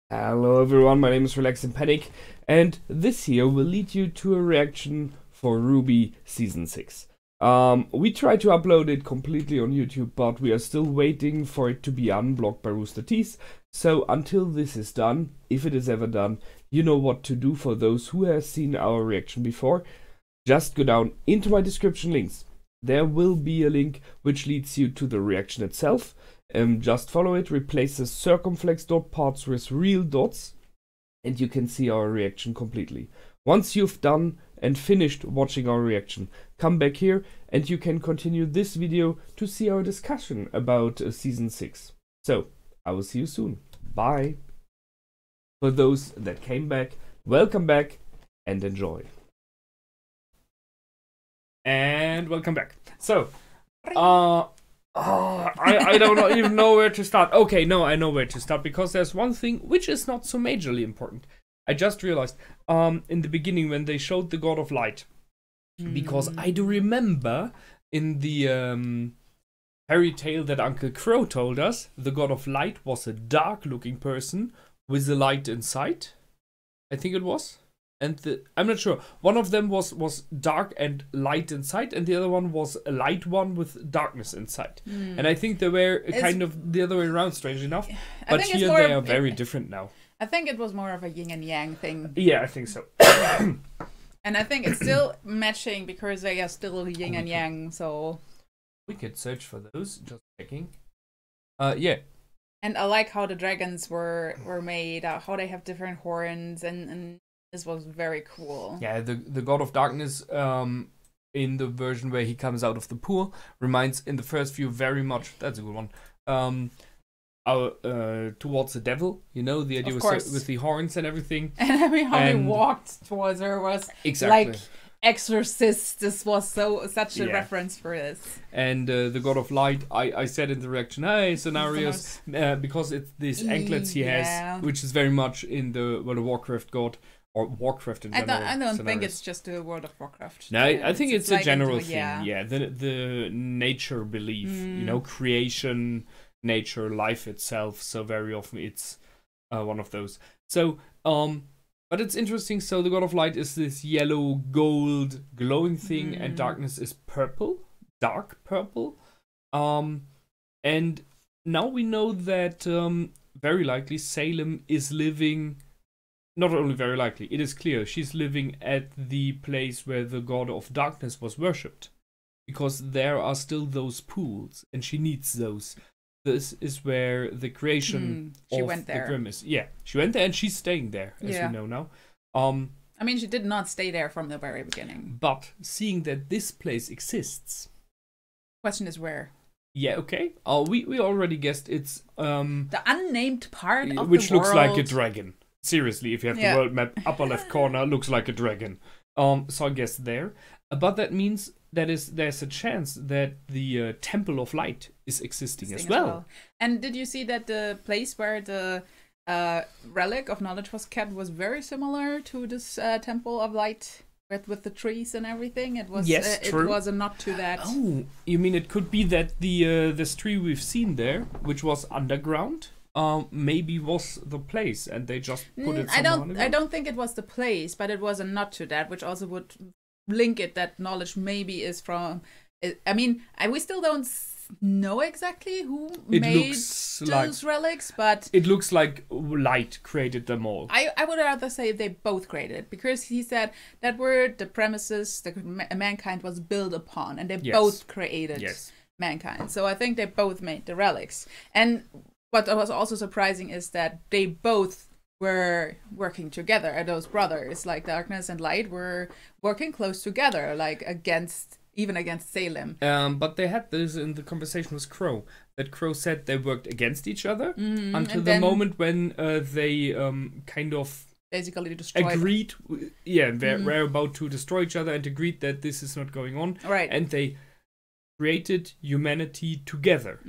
Hello everyone, my name is Relax and Panic, and this here will lead you to a reaction for RWBY Season 6. We tried to upload it completely on YouTube, but we are still waiting for it to be unblocked by Rooster Teeth. So until this is done, if it is ever done, you know what to do. For those who have seen our reaction before, just go down into my description links. There will be a link which leads you to the reaction itself. Just follow it, replace the circumflex dot parts with real dots, and you can see our reaction completely. Once you've done and finished watching our reaction, come back here and you can continue this video to see our discussion about Season 6. So, I will see you soon. Bye! For those that came back, welcome back and enjoy. And welcome back. So, I don't even know where to start. Okay, no, I know where to start, because there's one thing which is not so majorly important. I just realized in the beginning when they showed the God of Light, because I do remember in the fairy tale that Uncle Crow told us, the God of Light was a dark-looking person with a light inside. I think it was. And I'm not sure. One of them was dark and light inside, and the other one was a light one with darkness inside. And I think they were kind of the other way around, strange enough. But here they are very different now. I think it was more of a yin and yang thing. Yeah, I think so. And I think it's still matching because they are still yin and yang, so... We could search for those, just checking. Yeah. And I like how the dragons were made, how they have different horns, and this was very cool. Yeah, the God of Darkness, in the version where he comes out of the pool, reminds in the first view very much, that's a good one, towards the devil, you know, the idea with the horns and everything. And I mean, how he walked towards her was like Exorcist. This was such a reference for this. And the God of Light, I said in the reaction, hey, scenarios, because it's these anklets he has, which is very much in the Warcraft God. Or Warcraft in general. I don't think it's just a World of Warcraft. No, I think it's a general thing. Yeah, the nature belief, you know, creation, nature, life itself. So very often it's one of those. So, but it's interesting. So the God of Light is this yellow, gold, glowing thing, and darkness is purple, dark purple. And now we know that very likely Salem is living. Not only very likely, it is clear she's living at the place where the God of Darkness was worshipped. Because there are still those pools, and she needs those. This is where the creation of the Grimace. Yeah, she went there, and she's staying there, as we know now. I mean, she did not stay there from the very beginning. But seeing that this place exists... Question is where? Yeah, okay. We already guessed it's... the unnamed part of the world. Which looks like a dragon. Seriously, if you have the world map, upper left corner, looks like a dragon. So I guess there. But that means there's a chance that the Temple of Light is existing as well. And did you see that the place where the relic of knowledge was kept was very similar to this Temple of Light with the trees and everything? It was true. It was a nod to that. Oh, you mean it could be that this tree we've seen there, which was underground, maybe was the place, and they just put it somewhere. I don't think it was the place, but it was a nod to that, which also would link it that knowledge maybe is from. I mean, we still don't know exactly who made those relics, but it looks like Light created them all. I would rather say they both created it, because he said that were the premises that mankind was built upon, and they both created mankind. So I think they both made the relics. And what was also surprising is that they both were working together. Those brothers, like Darkness and Light, were working close together, like even against Salem. But they had this in the conversation with Crow. That Crow said they worked against each other until the moment when they kind of basically destroyed. Agreed. We're about to destroy each other and agreed that this is not going on. Right. And they created humanity together.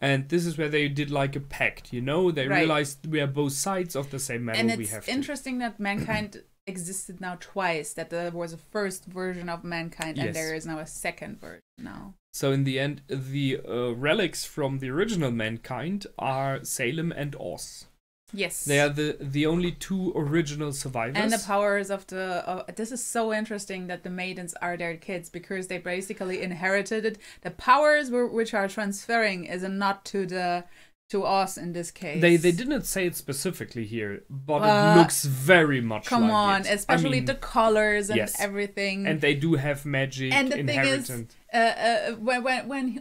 And this is where they did like a pact, you know? They realized we are both sides of the same medal. And it's interesting that mankind existed now twice, that there was a first version of mankind and there is now a second version now. So in the end, the relics from the original mankind are Salem and Oz. Yes. They are the only 2 original survivors. And the powers of this is so interesting that the maidens are their kids, because they basically inherited it. The powers which are transferring is a nod to us in this case. They didn't say it specifically here, but it looks very much come like on, it. especially the colors and everything. And they do have magic and the inherited. Thing is,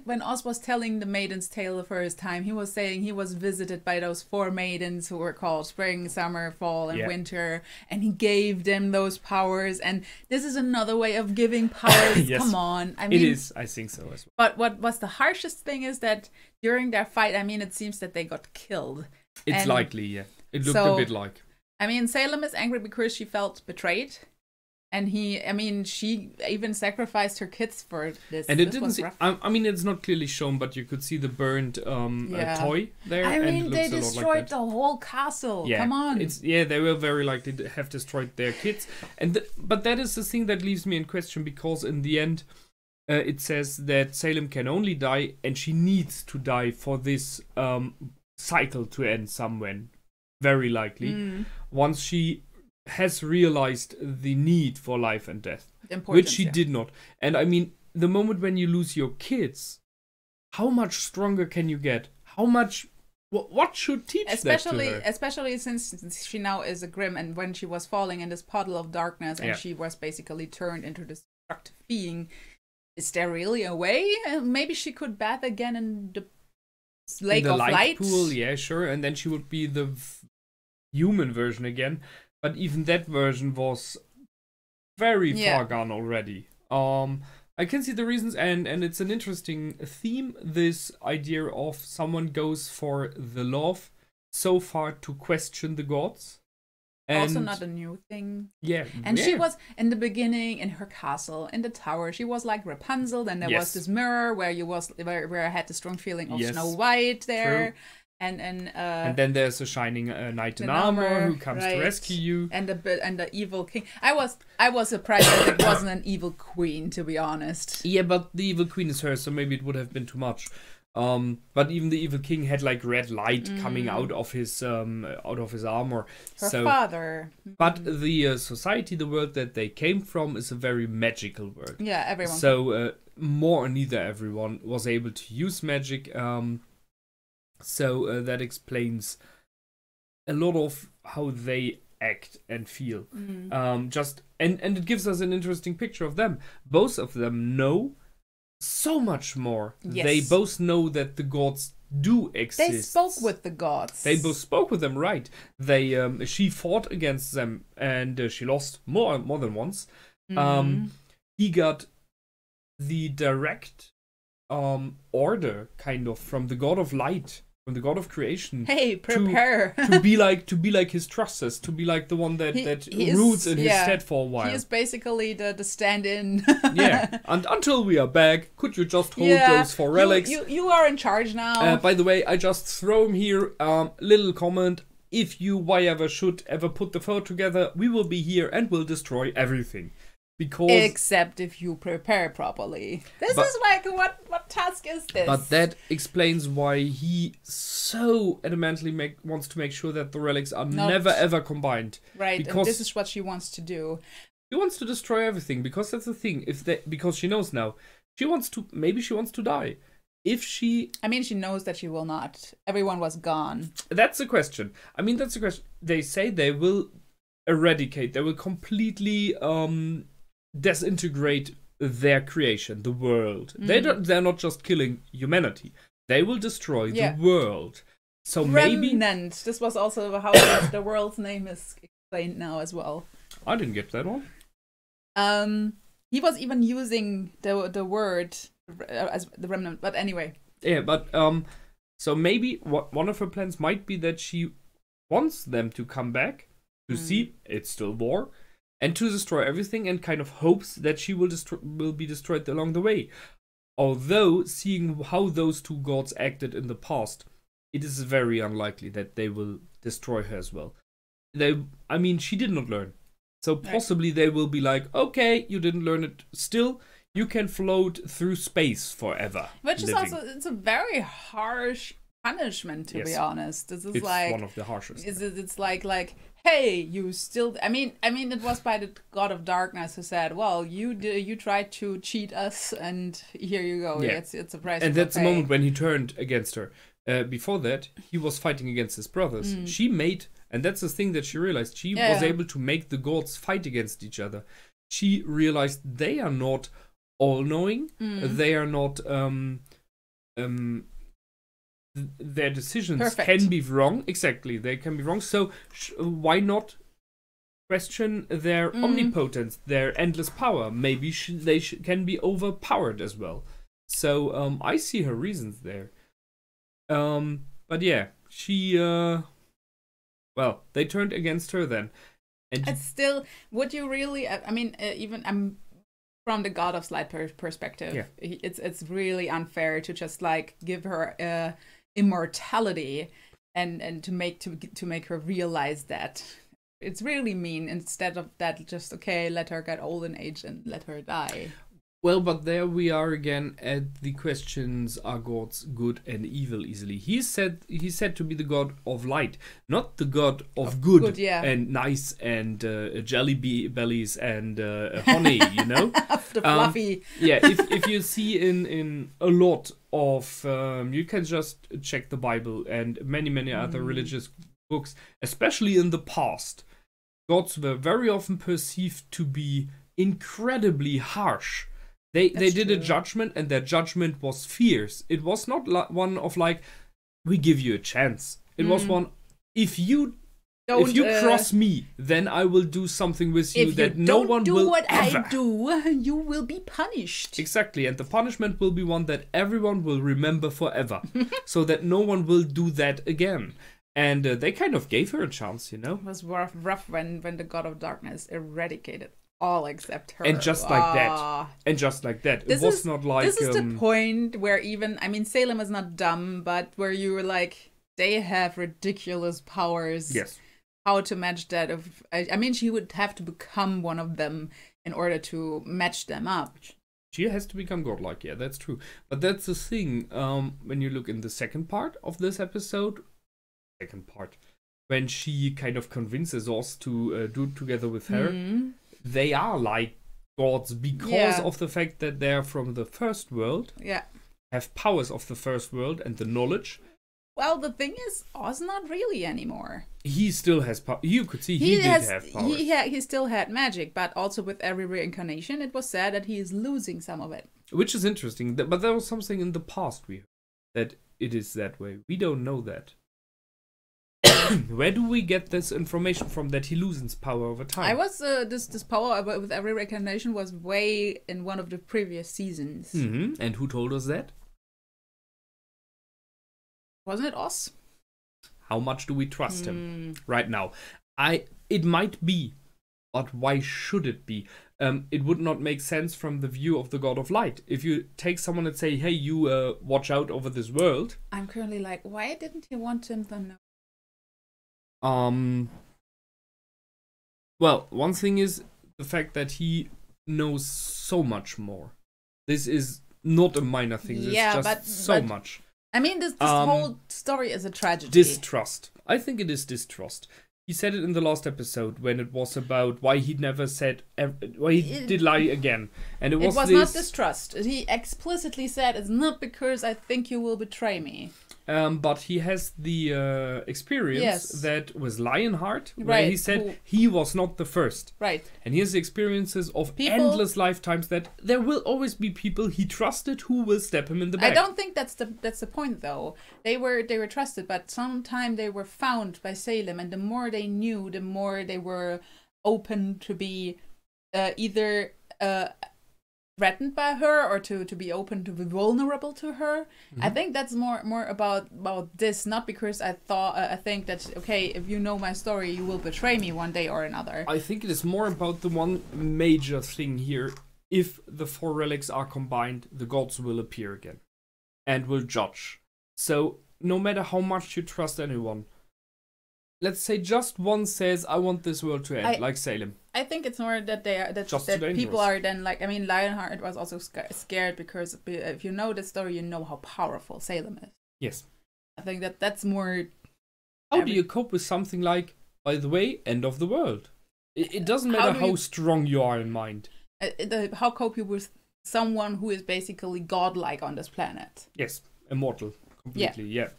when Oz was telling the maiden's tale the first time, he was saying he was visited by those 4 maidens who were called Spring, Summer, Fall, and Winter, and he gave them those powers. And this is another way of giving powers. Yes. Come on, I mean, it is. I think so as well. But what was the harshest thing is that during their fight, I mean, it seems that they got killed. It's likely, yeah. It looked a bit like. I mean, Salem is angry because she felt betrayed. And she even sacrificed her kids for this. And it didn't see, I mean, it's not clearly shown, but you could see the burned toy there. I mean, and they destroyed the whole castle. Yeah. Come on. They were very likely to have destroyed their kids. But that is the thing that leaves me in question, because in the end, it says that Salem can only die, and she needs to die for this cycle to end somewhere. Very likely. Once she has realized the need for life and death, which she did not. And I mean, the moment when you lose your kids, how much stronger can you get? How much? What should teach that to her? Especially since she now is a Grimm, and when she was falling in this puddle of darkness, and she was basically turned into this destructive being, is there really a way? Maybe she could bath again in the lake of light pool. Yeah, sure, and then she would be the human version again. But even that version was very far gone already. I can see the reasons, and it's an interesting theme, this idea of someone goes for the love so far to question the gods. And also not a new thing. Yeah. And she was, in the beginning, in her castle, in the tower, she was like Rapunzel. Then there was this mirror where I had the strong feeling of Snow White there. True. And then there's a shining knight in armor who comes to rescue you, and the evil king. I was surprised that it wasn't an evil queen, to be honest. Yeah, but the evil queen is her, so maybe it would have been too much. But even the evil king had like red light coming out of his armor. Her father. But the society, the world that they came from, is a very magical world. Yeah, everyone. So more or neither everyone was able to use magic. So that explains a lot of how they act and feel. And it gives us an interesting picture of them. Both of them know so much more. Yes. They both know that the gods do exist. They spoke with the gods. They both spoke with them, right? She fought against them, and she lost more than once. He got the direct order, kind of, from the god of light, from the god of creation. Hey, prepare to be like his trusses, to be like the one that rules in his stead for a while. He is basically the stand-in. Yeah, and until we are back, could you just hold those 4 relics? You are in charge now. By the way, I just throw him here. Little comment: if you should ever put the 4 together, we will be here and will destroy everything. Except if you prepare properly. This is like, what task is this? But that explains why he so adamantly wants to make sure that the relics are never ever combined. Right, because and this is what she wants to do. She wants to destroy everything, because that's the thing. Because she knows now. Maybe she wants to die. She knows that she will not. Everyone was gone. That's the question. That's the question. They say they will eradicate. They will completely disintegrate their creation, the world. They're not just killing humanity. They will destroy the world. So Remnant. This was also how the world's name is explained now as well. I didn't get that one. He was even using the word as the remnant, but anyway. Yeah, but so maybe one of her plans might be that she wants them to come back to see it's still war, and to destroy everything, and kind of hopes that she will be destroyed along the way. Although, seeing how those 2 gods acted in the past, it is very unlikely that they will destroy her as well. She did not learn. So possibly they will be like, okay, you didn't learn it still, you can float through space forever. Which is also, it's a very harsh punishment, to be honest. This is it's like one of the harshest. It's like, hey, you still. I mean, it was by the God of Darkness who said, "Well, you tried to cheat us, and here you go. Yeah. It's a price." And that's the moment when he turned against her. Before that, he was fighting against his brothers. She made, and that's the thing that she realized. She was able to make the gods fight against each other. She realized they are not all-knowing. They are not. Their decisions can be wrong. Exactly, they can be wrong. So why not question their omnipotence, their endless power? Maybe they can be overpowered as well. So I see her reasons there. But yeah, she well, they turned against her then. And it's still, would you really? I mean, even I'm from the God of Light perspective. Yeah. It's really unfair to just like give her immortality and to make her realize that. It's really mean. Instead of that, just okay, let her get old in age and let her die. Well, but there we are again at the questions: are gods good and evil easily? He's said to be the god of light, not the god of good and nice and jelly bellies and honey, you know? The fluffy. Yeah, if you see in a lot of, you can just check the Bible and many other religious books, especially in the past, gods were very often perceived to be incredibly harsh. They did a judgment, and their judgment was fierce. It was not one of like, we give you a chance. It was one, if you cross me, then I will do something with you that no one will ever. If you don't do what I do, you will be punished. Exactly, and the punishment will be one that everyone will remember forever, so that no one will do that again. And they kind of gave her a chance, you know? It was rough when the God of Darkness eradicated all except her. And just like that. And just like that. It was not like... This is the point where even... I mean, Salem is not dumb, but where you were like, they have ridiculous powers. Yes. How to match that? I mean, she would have to become one of them in order to match them up. She has to become godlike, yeah, that's true. But that's the thing, when you look in the second part of this episode... When she kind of convinces us to do it together with her... They are like gods because of the fact that they're from the first world. Yeah. Have powers of the first world and the knowledge. Well, the thing is, Oz not really anymore. He still has power. You could see he did have powers. He still had magic, but also with every reincarnation, it was said that he is losing some of it. Which is interesting. But there was something in the past we heard that it is that way. We don't know that. Where do we get this information from that he loses power over time? I was this power with every reincarnation was way in one of the previous seasons. And who told us that? Wasn't it Oz? How much do we trust him right now? It might be, but why should it be? It would not make sense from the view of the God of Light. If you take someone and say, hey, you watch out over this world. I'm currently like, why didn't he want him to know? Well, one thing is the fact that he knows so much more. This is not a minor thing. Yeah, it's just so much. I mean, this whole story is a tragedy. Distrust. I think it is distrust. He said it in the last episode when it was about why he never said, why he did lie again. And it was not distrust. He explicitly said, it's not because I think you will betray me. But he has the experience that was Lionheart, where he said he was not the first. Right. And he has the experiences of endless lifetimes that there will always be people he trusted who will stab him in the back. I don't think that's the point, though. They were trusted, but sometime they were found by Salem, and the more they knew, the more they were open to be either threatened by her or to be open to be vulnerable to her. I think that's more about this, not because I think that, okay, if you know my story, you will betray me one day or another. I think it is more about the one major thing here. If the four relics are combined, the gods will appear again and will judge. So no matter how much you trust anyone, let's say just one says, I want this world to end, like Salem. I think it's more that that people are then like, I mean, Lionheart was also scared because if you know the story, you know how powerful Salem is. Yes. I think that's more... How do you cope with something like, by the way, end of the world? It doesn't matter how strong you are in mind. How cope you with someone who is basically godlike on this planet? Yes, immortal, completely, yeah.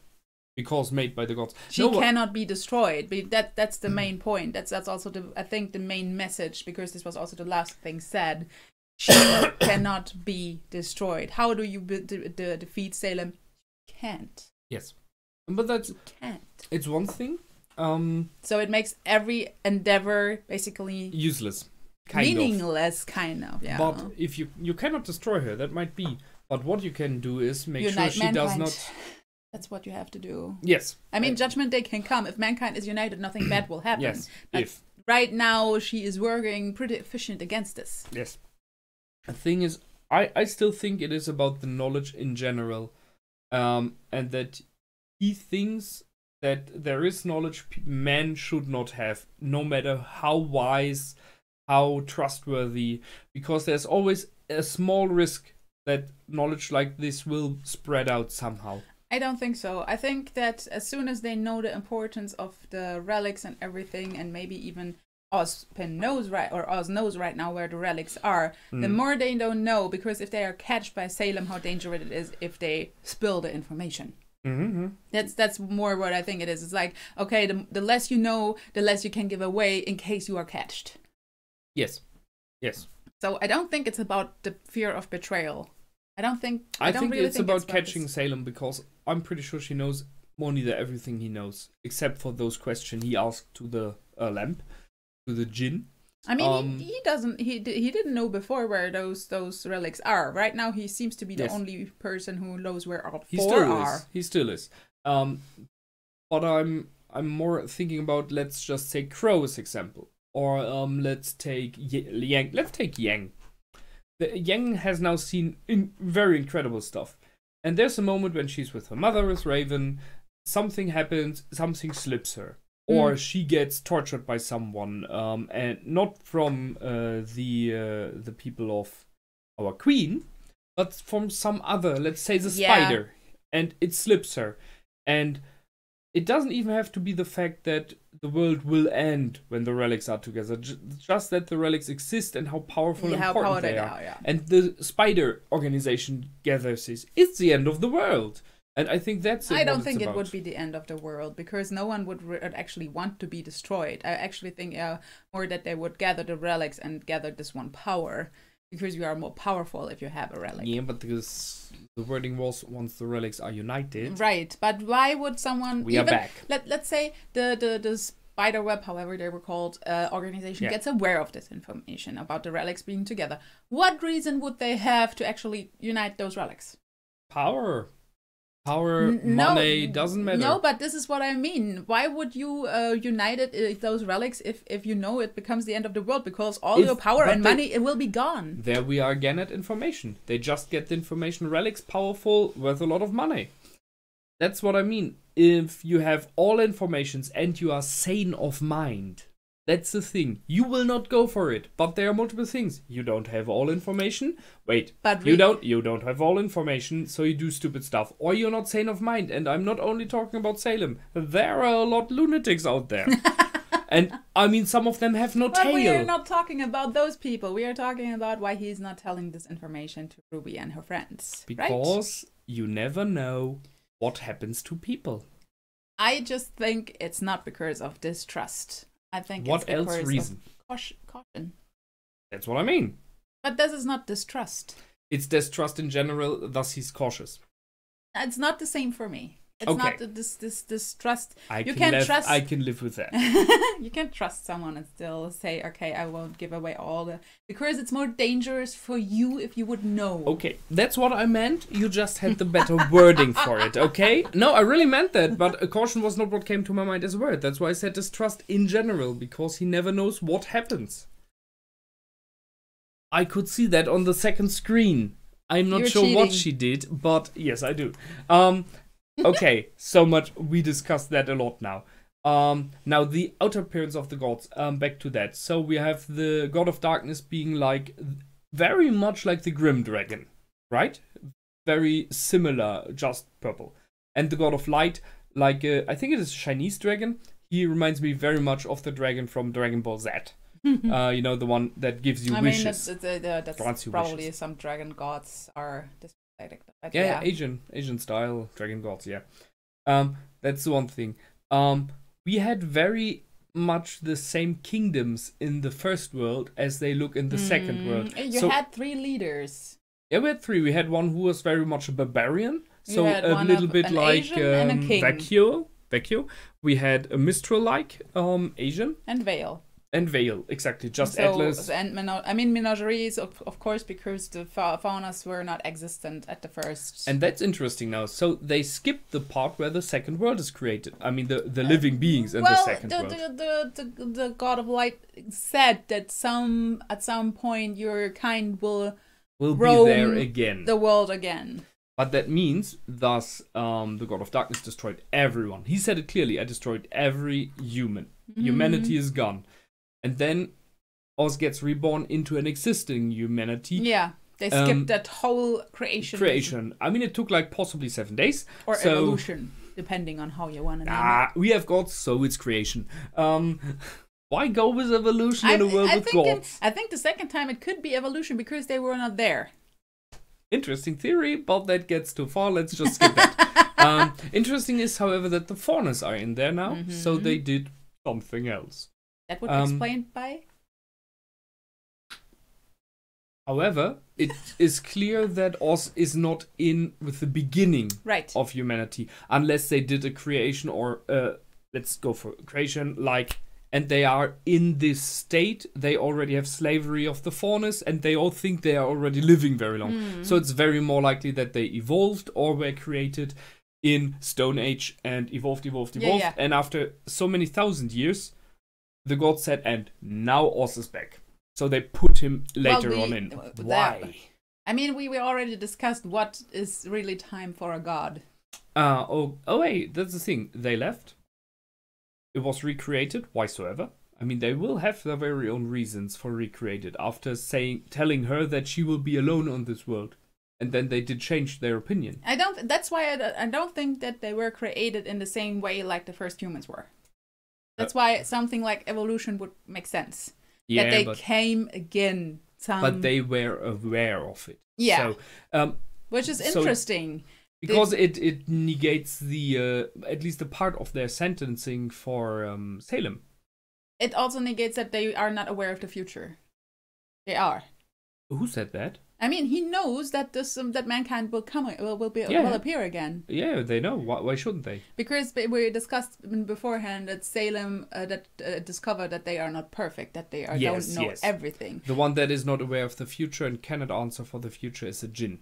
Because made by the gods. She cannot be destroyed. But that's the main point. That's also I think the main message, because this was also the last thing said. She cannot be destroyed. How do you defeat Salem? You can't. Yes, but that's it's one thing. So it makes every endeavor basically useless, meaningless, kind of. Yeah. But if you cannot destroy her, that might be. But what you can do is make sure she does not. That's what you have to do. Yes. I mean, Judgment Day can come. If mankind is united, nothing bad will happen. Yes. But right now, she is working pretty efficient against this. Yes. The thing is, I still think it is about the knowledge in general, and that he thinks that there is knowledge man should not have, no matter how wise, how trustworthy, because there's always a small risk that knowledge like this will spread out somehow. I don't think so. I think that as soon as they know the importance of the relics and everything, and maybe even Ozpin knows Oz knows right now where the relics are, the more they don't know, because if they are catched by Salem, how dangerous it is if they spill the information. Mm-hmm. That's more what I think it is. It's like, okay, the less you know, the less you can give away in case you are catched. Yes. Yes. So I don't think it's about the fear of betrayal. I think it's about catching Salem, because I'm pretty sure she knows more neither everything he knows, except for those questions he asked to the lamp, to the djinn. I mean, he didn't know before where those relics are. Right now, he seems to be the only person who knows where all four are. He still is. But I'm more thinking about, let's just take Crow's example, or let's take Yang. Let's take Yang. Yang has now seen very incredible stuff, and there's a moment when she's with her mother, with Raven, something happens, something slips her. Or she gets tortured by someone, and not from the people of our queen, but from some other, let's say the spider, and it slips her. And it doesn't even have to be the fact that the world will end when the relics are together, just that the relics exist and how powerful and important they are. Yeah. And the spider organization gathers this. It's the end of the world. And I think that's I don't think it would be the end of the world, because no one would actually want to be destroyed. I actually think more that they would gather the relics and gather this one power, because you are more powerful if you have a relic. Yeah, but because the wording was once the relics are united. Right, but why would someone... We are back. Let's say the Spiderweb, however they were called, organization gets aware of this information about the relics being together. What reason would they have to actually unite those relics? Power. Money, doesn't matter. No, but this is what I mean. Why would you unite those relics if you know it becomes the end of the world? Because all your power and money, it will be gone. There we are again at information. They just get the information. Relics, powerful, worth a lot of money. That's what I mean. If you have all informations and you are sane of mind, that's the thing. You will not go for it. But there are multiple things. You don't have all information. Wait, but you don't have all information, so you do stupid stuff. Or you're not sane of mind. And I'm not only talking about Salem. There are a lot of lunatics out there. And I mean, some of them have no tail. We are not talking about those people. We are talking about why he's not telling this information to Ruby and her friends. Because you never know what happens to people. I just think it's not because of distrust. I think what else reason? Caution. That's what I mean. But this is not distrust. It's distrust in general, thus he's cautious. It's not the same for me. It's not this distrust. I can live with that. You can trust someone and still say, okay, I won't give away all the... Because it's more dangerous for you if you would know. Okay, that's what I meant. You just had the better wording for it, okay? No, I really meant that, but caution was not what came to my mind as a word. That's why I said distrust in general, because he never knows what happens. I could see that on the second screen. I'm not sure what she did, but yes, I do. Okay, so much, we discussed that a lot now. Now the outer appearance of the gods, back to that. So we have the god of darkness being like, very much like the Grim Dragon, right? Very similar, just purple. And the god of light like I think it is Chinese dragon. He reminds me very much of the dragon from Dragon Ball Z. You know, the one that gives you wishes. That's probably some dragon gods are like that. Yeah, Asian style dragon gods. Yeah, that's the one thing. We had very much the same kingdoms in the first world as they look in the second world. You had 3 leaders. Yeah, we had 3. We had one who was very much a barbarian, so a little bit like Vecchio. We had a Mistral-like Asian. And Vale. And Vale, exactly, just Atlas. And menageries, of course, because the faunas were not existent at the first. And that's interesting now. So they skipped the part where the second world is created. I mean, the living beings in the second world. The God of Light said that at some point your kind will roam be there again. The world again. But that means, thus, the God of Darkness destroyed everyone. He said it clearly, I destroyed every human. Humanity is gone. And then Oz gets reborn into an existing humanity. Yeah, they skipped that whole creation. I mean, it took like possibly 7 days. Or evolution, depending on how you want to name it. We have gods, so it's creation. Why go with evolution in a world with gods? I think the second time it could be evolution because they were not there. Interesting theory, but that gets too far. Let's just skip that. Interesting is, however, that the faunas are in there now, so they did something else. That would be explained by? However, it is clear that Oz is not in with the beginning of humanity, unless they did a creation or, let's go for creation, like, and they are in this state, they already have slavery of the faunas, and they all think they are already living very long. So it's very more likely that they evolved or were created in Stone Age and evolved. Yeah. And after so many thousand years, the god said, and now Oz is back. So they put him later on in. Why? I mean, we already discussed what is really time for a god. Wait, that's the thing. They left. It was recreated, whysoever. I mean, they will have their very own reasons for recreated after telling her that she will be alone on this world. And then they did change their opinion. That's why I don't think that they were created in the same way like the first humans were. That's why something like evolution would make sense. Yeah, that they came again. But they were aware of it. Yeah. So, which is interesting. Because it negates the at least a part of their sentencing for Salem. It also negates that they are not aware of the future. They are. Who said that? I mean, he knows that that mankind will appear again. Yeah, they know. Why shouldn't they? Because we discussed beforehand that Salem discovered that they are not perfect, that they don't know everything. The one that is not aware of the future and cannot answer for the future is a djinn.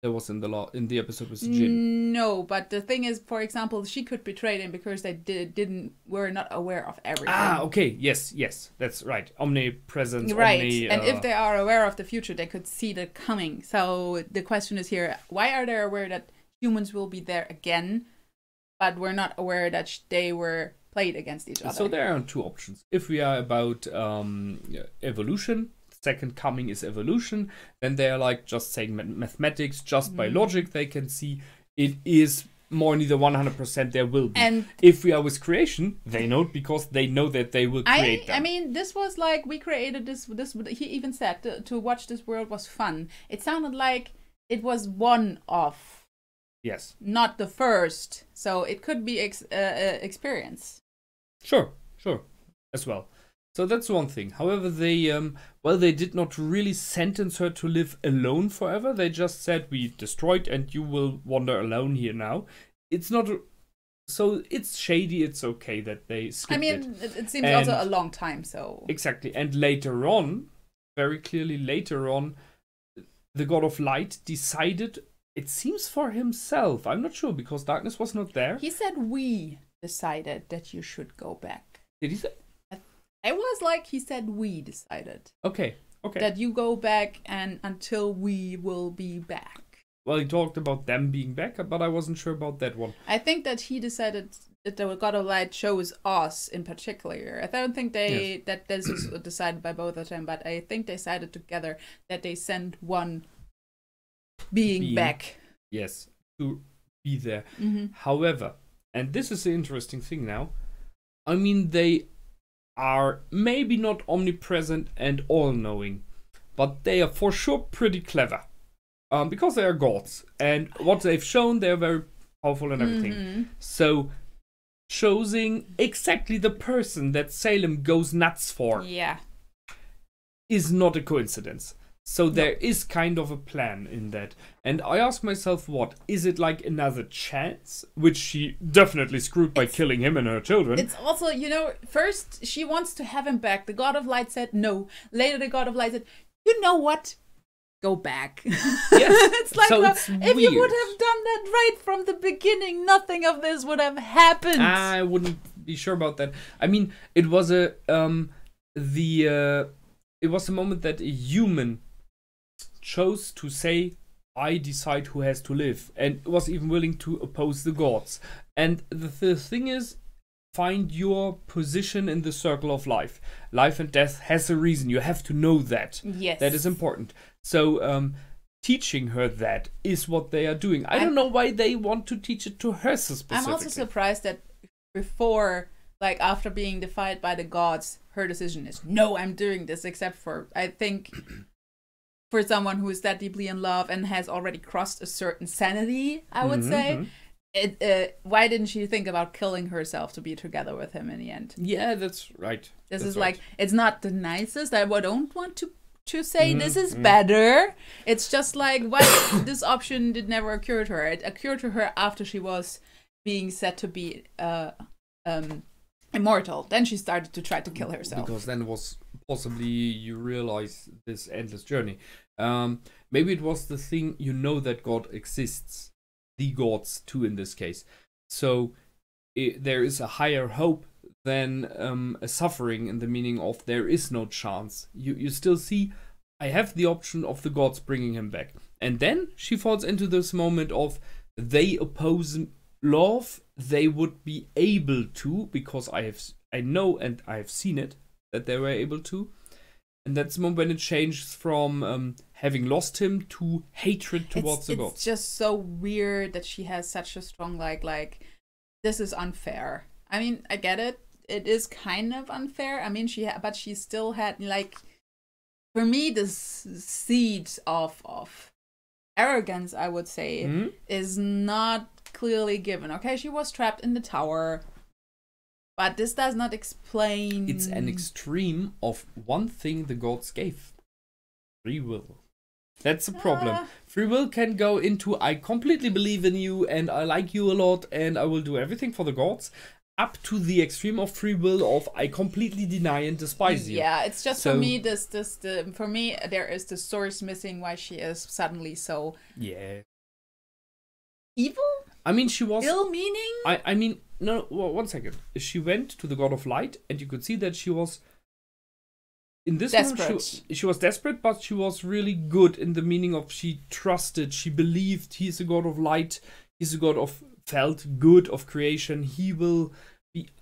That was in the episode with the djinn. No, but the thing is, for example, she could betray them because they were not aware of everything. Okay, yes, that's right. Omnipresence, right. And if they are aware of the future, they could see that coming. So the question is here: why are they aware that humans will be there again, but we're not aware that they were played against each other? So there are 2 options. If we are about evolution. Second coming is evolution, then they are like just saying mathematics, just by logic they can see it is more neither 100% there will be. And if we are with creation, they know it because they know that they will create them. I mean, this was like we created this. He even said to watch this world was fun. It sounded like it was one of. Yes. Not the first, so it could be experience. Sure, as well. So that's one thing. However, they did not really sentence her to live alone forever. They just said, we destroyed and you will wander alone here now. It's not... So it's shady, it's okay that they skipped it. I mean, it seems also a long time, so... Exactly. And later on, very clearly later on, the God of Light decided, it seems for himself, I'm not sure, because darkness was not there. He said, we decided that you should go back. Did he say? It was like he said we decided. Okay. That you go back and until we will be back. Well, he talked about them being back, but I wasn't sure about that one. I think that he decided that the God of Light chose us in particular. I don't think that this was decided by both of them, but I think they decided together that they sent one being back. Yes, to be there. However, and this is the interesting thing now, I mean, they are maybe not omnipresent and all-knowing, but they are for sure pretty clever. Because they are gods, and what they've shown, they're very powerful and everything. So, choosing exactly the person that Salem goes nuts for is not a coincidence. So there is kind of a plan in that. And I ask myself, what? Is it like another chance? Which she definitely screwed by killing him and her children. It's also, you know, first she wants to have him back. The God of Light said no. Later the God of Light said, you know what? Go back. Yes. It's like, so it's if you would have done that right from the beginning, nothing of this would have happened. I wouldn't be sure about that. I mean, it was it was the moment that a human chose to say, I decide who has to live, and was even willing to oppose the gods. And the thing is, find your position in the circle of life. Life and death has a reason. You have to know that. Yes. That is important. So, teaching her that is what they are doing. I don't know why they want to teach it to her specifically. I'm also surprised that before, like after being defied by the gods, her decision is, no, I'm doing this, except for, I think, for someone who is that deeply in love and has already crossed a certain sanity, I would say. Why didn't she think about killing herself to be together with him in the end? Yeah, that's right. This is like, it's not the nicest. I don't want to say this is better. It's just like, why this option did never occur to her. It occurred to her after she was being said to be immortal. Then she started to try to kill herself. Because then it was possibly, you realize this endless journey. Maybe it was the thing, you know that God exists. The gods too in this case. So there is a higher hope than a suffering, in the meaning of there is no chance. You still see, I have the option of the gods bringing him back. And then she falls into this moment of they oppose love. They would be able to, because I know and I have seen it, that they were able to. And that's the moment when it changes from having lost him to hatred towards the gods. It's just so weird that she has such a strong like this is unfair. I mean, I get it. It is kind of unfair. I mean, but she still had, like, for me, this seed of arrogance, I would say, is not clearly given. Okay, she was trapped in the tower. But this does not explain... It's an extreme of one thing the gods gave. Free will. That's the problem. Free will can go into, I completely believe in you, and I like you a lot, and I will do everything for the gods, up to the extreme of free will of, I completely deny and despise you. Yeah, it's just, for me, for me, there is the source missing why she is suddenly so... Yeah. Evil? I mean, she was... Ill-meaning? I mean, no, one second. She went to the God of Light, and you could see that she was... In this moment, she was desperate, but she was really good in the meaning of she trusted, she believed he's a God of light, he's a God of felt good, of creation, he will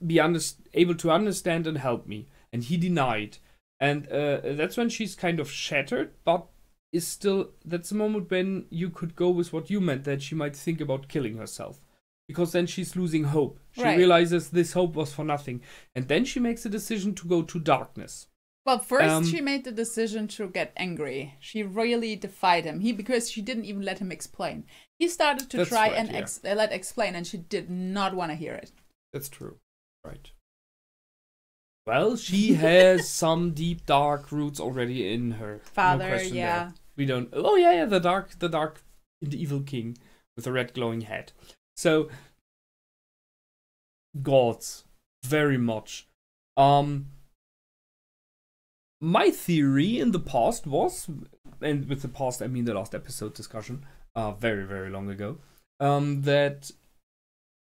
be able to understand and help me. And he denied. And that's when she's kind of shattered, but is still, that's the moment when you could go with what you meant, that she might think about killing herself. Because then she's losing hope. She realizes this hope was for nothing. And then she makes a decision to go to darkness. Well, first she made the decision to get angry. She really defied him. Because she didn't even let him explain. He started to try and explain, and she did not want to hear it. That's true. Right. Well, she has some deep, dark roots already in her. Father, no there. We don't... Oh, yeah, the dark, the evil king with a red glowing head. So, gods, very much. My theory in the past was, and with the past I mean the last episode discussion, very, very long ago, that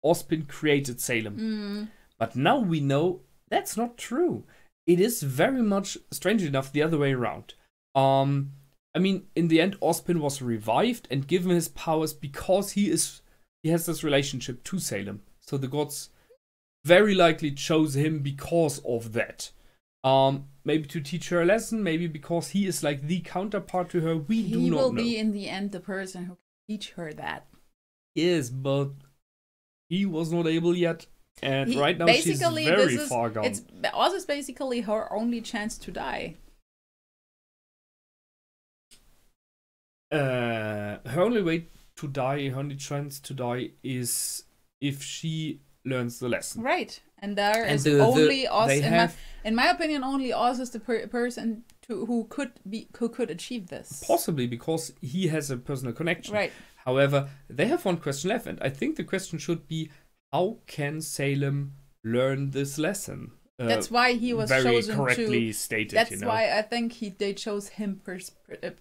Ozpin created Salem. But now we know that's not true. It is very much, strangely enough, the other way around. I mean, in the end, Ozpin was revived and given his powers because he has this relationship to Salem. So the gods very likely chose him because of that. Maybe to teach her a lesson, maybe because he is like the counterpart to her. We do not know. He will be in the end the person who can teach her that. Yes, but he was not able yet. And right now she's very far gone. It's also basically her only chance to die. Her only way to die, her only chance to die is if she learns the lesson. Right. And there is only Oz, in my opinion, only Oz is the person who could achieve this. Possibly because he has a personal connection. Right. However, they have one question left, and I think the question should be, how can Salem learn this lesson? That's why he was very chosen correctly stated. That's why I think they chose him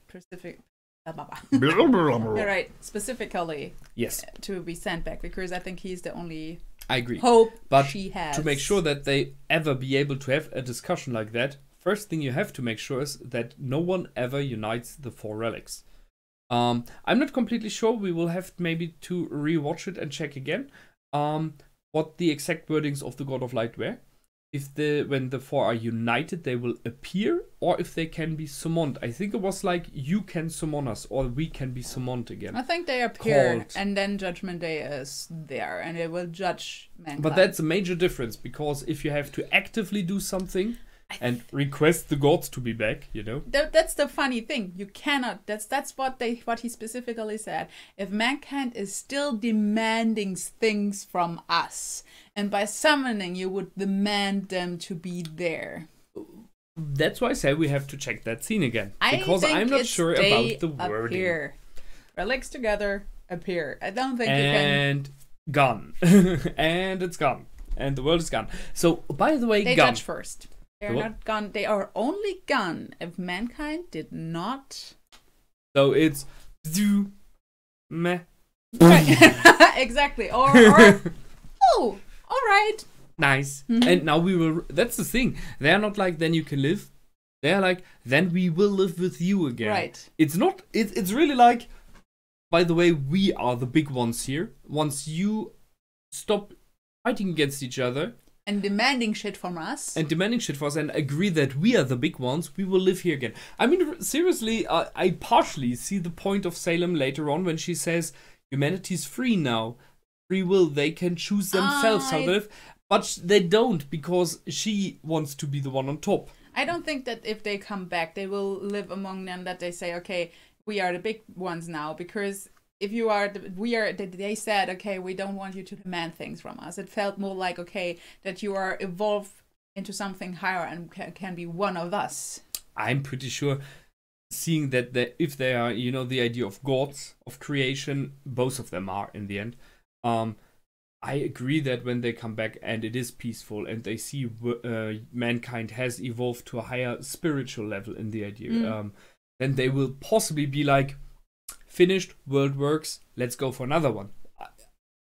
specific. Right, specifically. Yes. To be sent back, because I think he's the only. I agree. Hope but she has. To make sure that they ever be able to have a discussion like that, first thing you have to make sure is that no one ever unites the 4 relics. I'm not completely sure. We will have maybe to rewatch it and check again what the exact wordings of the God of Light were. If when the 4 are united, they will appear, or if they can be summoned. I think it was like, you can summon us, or we can be summoned again. I think they appear, and then Judgment Day is there, and it will judge mankind. But that's a major difference, because if you have to actively do something and request the gods to be back, you know. That's the funny thing. You cannot. That's what he specifically said. If mankind is still demanding things from us, and by summoning you would demand them to be there. That's why I say we have to check that scene again, because I'm not sure about the wording. Appear. Relics together appear. I don't think and you can. Gone. And it's gone. And the world is gone. So by the way, they gone. judge first. They're not gone. They are only gone if mankind did not. So it's meh. Right. Exactly. Or oh, all right. Nice. And now we will. That's the thing. They're not like, then you can live. They're like, then we will live with you again. Right. It's not. It's really like. By the way, we are the big ones here. Once you stop fighting against each other. And demanding shit from us. And agree that we are the big ones, we will live here again. I mean, seriously, I partially see the point of Salem later on when she says, humanity's free now. Free will, they can choose themselves how to live. But they don't, because she wants to be the one on top. I don't think that if they come back, they will live among them, that they say, okay, we are the big ones now, because... If you are, they said, okay, we don't want you to demand things from us. It felt more like, okay, that you are evolved into something higher and can be one of us. I'm pretty sure, seeing that if they are, you know, the idea of gods, of creation, both of them are in the end. I agree that when they come back and it is peaceful and they see mankind has evolved to a higher spiritual level in the idea, then they will possibly be like, finished, world works, let's go for another one.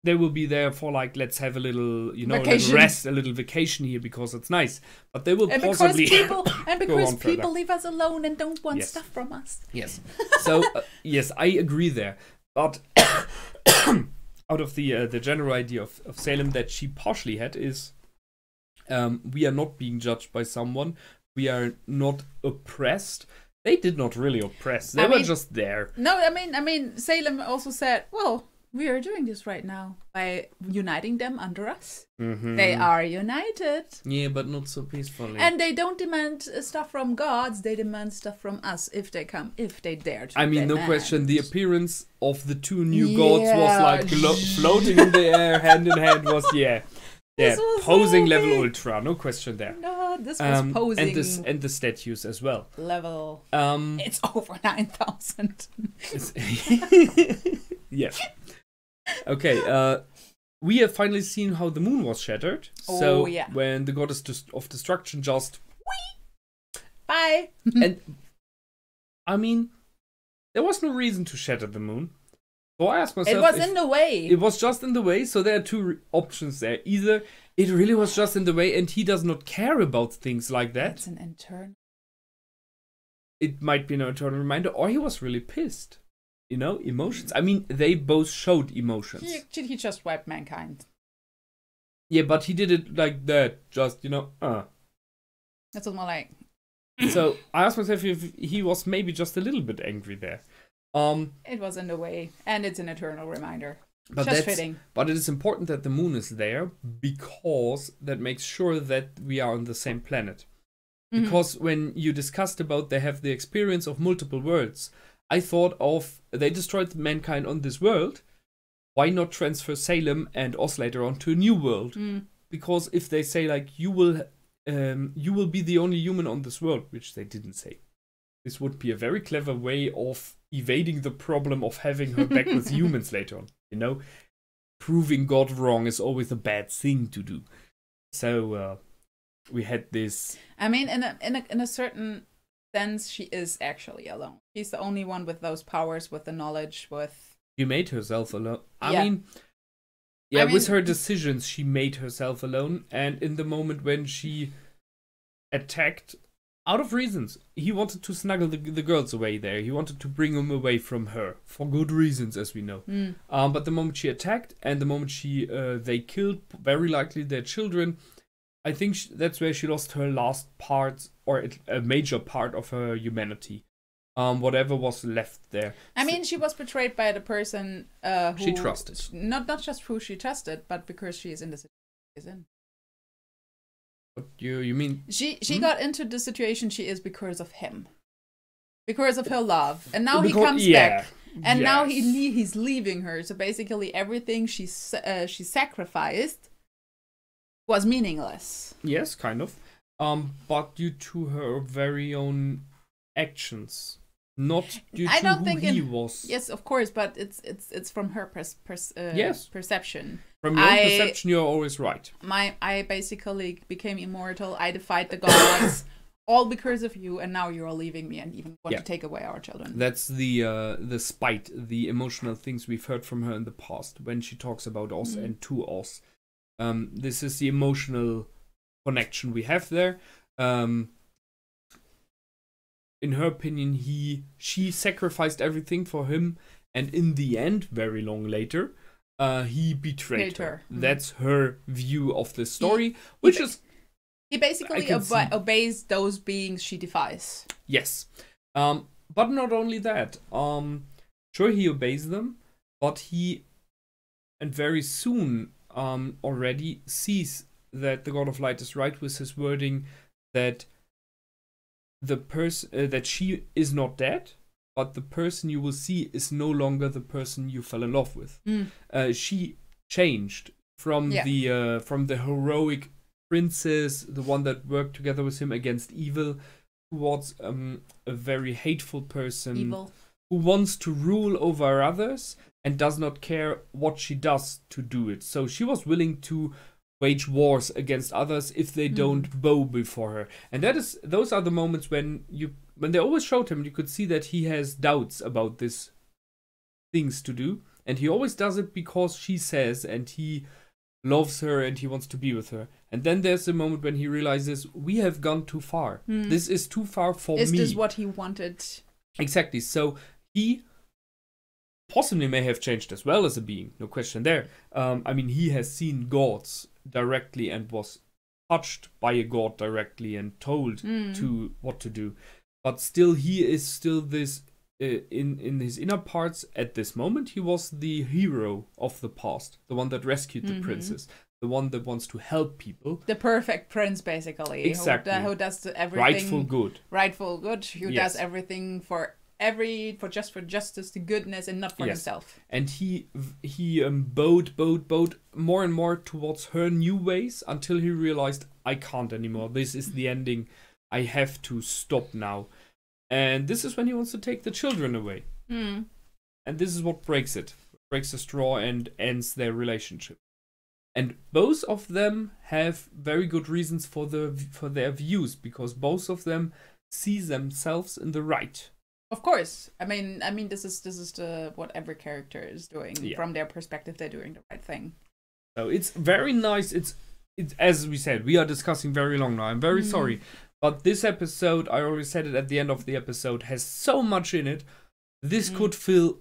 They will be there for like, let's have a little, you know, a little rest, a little vacation here because it's nice. But they will possibly because people leave us alone and don't want stuff from us. Yes. So yes, I agree there. But out of the general idea of Salem that she partially had is, we are not being judged by someone. We are not oppressed. They did not really oppress. They were just there. No, I mean, Salem also said, well, we are doing this right now by uniting them under us. They are united. Yeah, but not so peacefully. And they don't demand stuff from gods. They demand stuff from us if they dare to. I mean, no question. The appearance of the 2 new gods was like floating in the air, hand in hand. Was posing level ultra, no question there. No, this was posing. And the statues as well. Level. It's over 9,000. Yeah. Okay. We have finally seen how the moon was shattered. So when the goddess of destruction just bye. And I mean, there was no reason to shatter the moon. So I asked myself, it was in the way. It was just in the way, so there are 2 options there. Either it really was just in the way and he does not care about things like that. It's an internal. It might be an internal reminder, or he was really pissed. You know, emotions. I mean, they both showed emotions. He just wiped mankind. Yeah, but he did it like that, just, you know, That's what more like. So I asked myself if he was maybe just a little bit angry there. It was in the way, and it's an eternal reminder. But just fitting. But it is important that the moon is there, because that makes sure that we are on the same planet. Because when you discussed about they have the experience of multiple worlds, I thought of they destroyed mankind on this world. Why not transfer Salem and Oz later on to a new world? Because if they say like you will be the only human on this world, which they didn't say, this would be a very clever way of evading the problem of having her back with humans later on. You know, proving God wrong is always a bad thing to do. So we had this. I mean, in a certain sense, she is actually alone. She's the only one with those powers, with the knowledge, with. She made herself alone. I mean, with her decisions, she made herself alone. And in the moment when she attacked, out of reasons, he wanted to snuggle the girls away there. He wanted to bring them away from her for good reasons, as we know. But the moment she attacked and the moment they killed very likely their children, I think that's where she lost her last part, or a major part of her humanity. Whatever was left there. I mean, she was betrayed by the person who she trusted. Not just who she trusted, but because she is in the situation she's in. What you mean? She got into the situation she is because of him, because of her love, and now he comes back, and now he's leaving her. So basically, everything she sacrificed was meaningless. Yes, kind of. But due to her very own actions, not due to who he was. Yes, of course, but it's from her perception. From your own perception, you're always right. I basically became immortal. I defied the gods, all because of you, and now you're leaving me and even want to take away our children. That's the spite, the emotional things we've heard from her in the past when she talks about Oz and to Oz. This is the emotional connection we have there. In her opinion, she sacrificed everything for him, and in the end, very long later, he betrayed her. That's her view of the story, he basically obeys those beings she defies. Yes, but not only that. Sure, he obeys them, but and very soon already sees that the God of Light is right with his wording that the person that she is not dead, but the person you will see is no longer the person you fell in love with. She changed from the heroic princess, the one that worked together with him against evil, towards a very hateful person who wants to rule over others and does not care what she does to do it. So she was willing to wage wars against others if they don't bow before her. And those are the moments when they always showed him, you could see that he has doubts about these things to do. And he always does it because she says, and he loves her and he wants to be with her. And then there's a moment when he realizes, we have gone too far. This is too far for me. Is this what he wanted? Exactly. So he possibly may have changed as well as a being. No question there. I mean, he has seen gods directly and was touched by a god directly and told to what to do. But still, he is still this in his inner parts at this moment. He was the hero of the past, the one that rescued the princess, the one that wants to help people. The perfect prince, basically. Exactly. Who does everything. Rightful good. Who does everything for justice, the goodness, and not for himself. And he bowed more and more towards her new ways until he realized, I can't anymore. This is the ending. I have to stop now. And this is when he wants to take the children away. And this is what breaks it. Breaks the straw and ends their relationship. And both of them have very good reasons for their views, because both of them see themselves in the right. Of course. I mean, this is what every character is doing. From their perspective, they're doing the right thing. So it's very nice. It's as we said, we are discussing very long now. I'm very sorry. But this episode, I already said it at the end of the episode, has so much in it. This could fill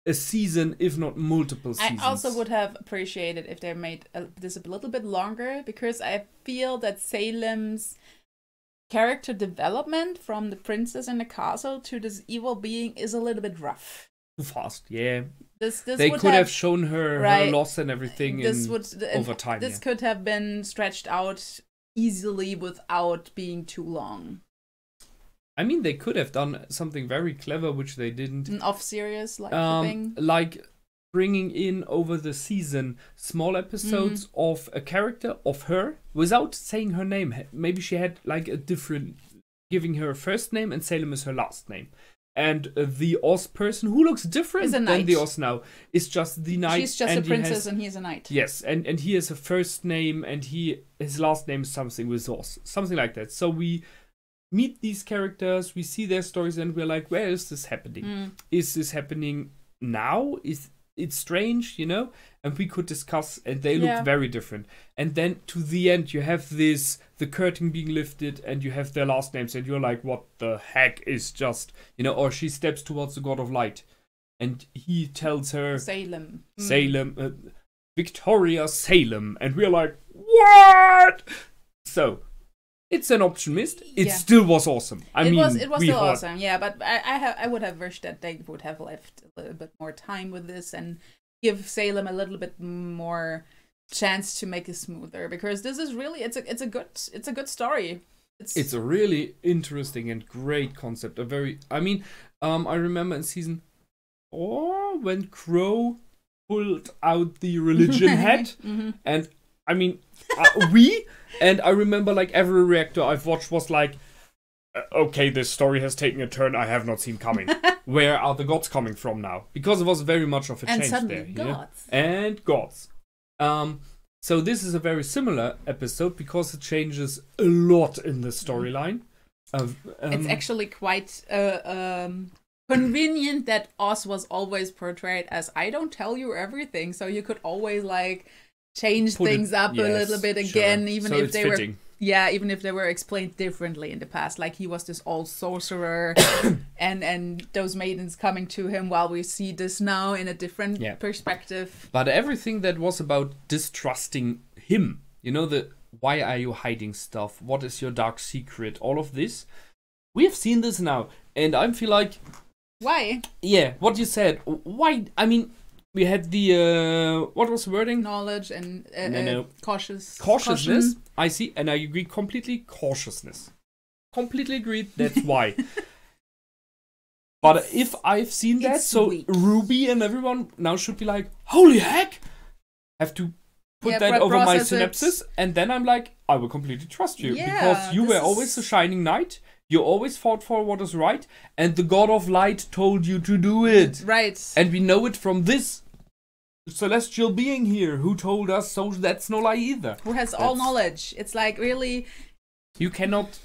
a season, if not multiple seasons. I also would have appreciated if they made this a little bit longer, because I feel that Salem's character development from the princess in the castle to this evil being is a little bit rough. too fast. Yeah. They could have shown her loss and everything over time. This could have been stretched out easily without being too long. I mean, they could have done something very clever, which they didn't. An off-series thing? Like bringing in over the season small episodes of a character, of her, without saying her name. Maybe she had like a different, giving her a first name and Salem is her last name. And the Oz person, who looks different than the Oz now, is just the knight. She's just a princess and he's a knight. Yes, and he has a first name and his last name is something with Oz. Something like that. So we meet these characters, we see their stories, and we're like, where is this happening? Is this happening now? It's strange, you know? And we could discuss, and they look very different. And then to the end, you have the curtain being lifted, and you have their last names, and you're like, what the heck is just, you know? Or she steps towards the god of light, and he tells her, Salem, Victoria Salem, and we're like, what? So it's an option missed. It still was awesome. It was still awesome, yeah. But I would have wished that they would have left a little bit more time with this and give Salem a little bit more chance to make it smoother, because this is really it's a good story. It's a really interesting and great concept. I remember in season 4 when Crow pulled out the religion hat, and I mean and I remember like every reactor I've watched was like, okay, this story has taken a turn I have not seen coming. Where are the gods coming from now? Because it was very much of a change there. Gods. And gods. So this is a very similar episode because it changes a lot in the storyline. It's actually quite convenient that Oz was always portrayed as, I don't tell you everything, so you could always like change things up a little bit again, even if they were even if they were explained differently in the past. Like he was this old sorcerer and those maidens coming to him, while we see this now in a different perspective. But everything that was about distrusting him, you know, why are you hiding stuff? What is your dark secret? All of this. We have seen this now, and I feel like, why? Yeah, what you said. Why? I mean, we had the what was the wording? Knowledge and cautiousness. Caution. I see, and I agree completely. Cautiousness. Completely agreed. That's why. But if I've seen that, so weak. RWBY and everyone now should be like, holy heck! Have to put that over my synapses, and then I'm like, I will completely trust you because you were always the shining knight. You always fought for what is right, and the god of light told you to do it. Right. And we know it from this celestial being here who told us, so that's no lie either. Who has all knowledge. It's like, really, you cannot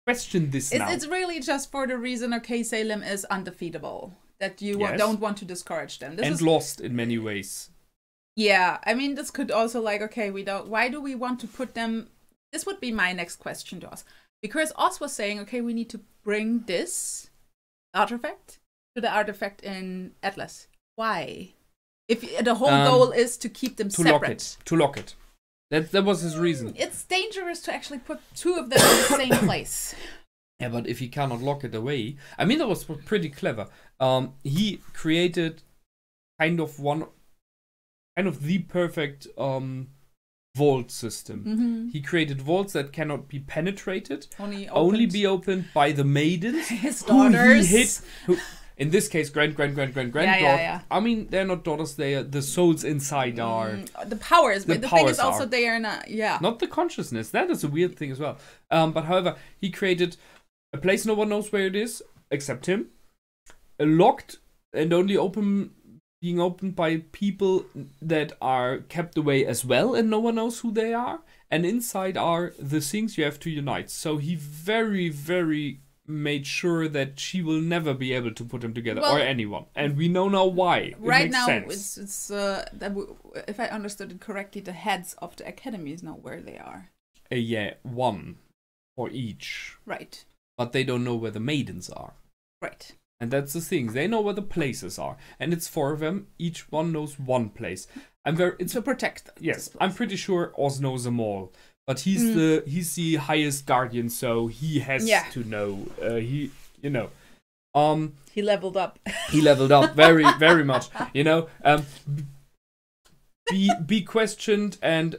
question this now. It's really just for the reason, okay, Salem is undefeatable. That you don't want to discourage them. This is lost in many ways. Yeah, I mean, this could also like, okay, why do we want to put them... This would be my next question to us. Because Oz was saying, okay, we need to bring this artifact to the artifact in Atlas. Why? If the whole goal is to keep them separate. To lock it. That was his reason. It's dangerous to actually put two of them in the same place. Yeah, but if he cannot lock it away... I mean, that was pretty clever. He created kind of the perfect... vault system. He created vaults that cannot be penetrated, only be opened by the maidens, his daughters. In this case, granddaughter. Yeah. I mean, they're not daughters; they are the souls inside are the powers. But the thing is also they are not. Yeah, not the consciousness. That is a weird thing as well. But however, he created a place no one knows where it is except him, locked and only being opened by people that are kept away as well, and no one knows who they are. And inside are the things you have to unite. So he very, very made sure that she will never be able to put them together, or anyone. And we know now why. Right now, it's if I understood it correctly, the heads of the academies know where they are. One for each. Right. But they don't know where the maidens are. Right. And that's the thing. They know where the places are. And it's 4 of them. Each one knows one place. It's to protect them. Yes. I'm pretty sure Oz knows them all. But he's the highest guardian, so he has to know. He leveled up. He leveled up very, very much. You know, be questioned and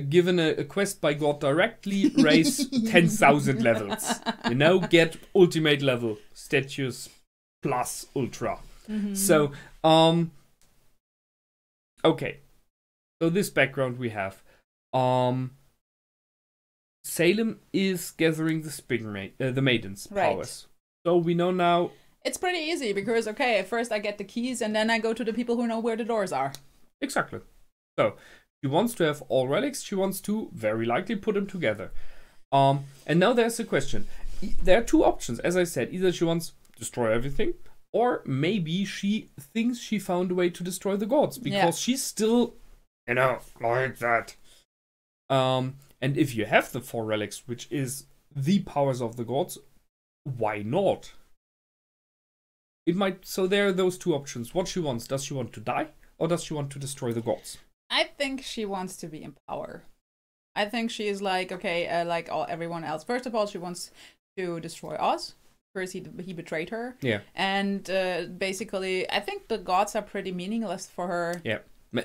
given a quest by God directly, raise 10,000 levels. You know, get ultimate level statues plus ultra. So, okay. So this background we have. Salem is gathering the maidens' powers. So we know now. It's pretty easy because, okay, at first I get the keys and then I go to the people who know where the doors are. Exactly. So she wants to have all relics. She wants to very likely put them together. And now there's a question. There are two options. As I said, either she wants to destroy everything, or maybe she thinks she found a way to destroy the gods because she's still, you know, like that. And if you have the 4 relics, which is the powers of the gods, why not? It might. So there are those two options. What she wants. Does she want to die, or does she want to destroy the gods? I think she wants to be in power. I think she is like, okay, like everyone else. First of all, she wants to destroy Oz. First, he betrayed her. Yeah. And basically, I think the gods are pretty meaningless for her. Yeah.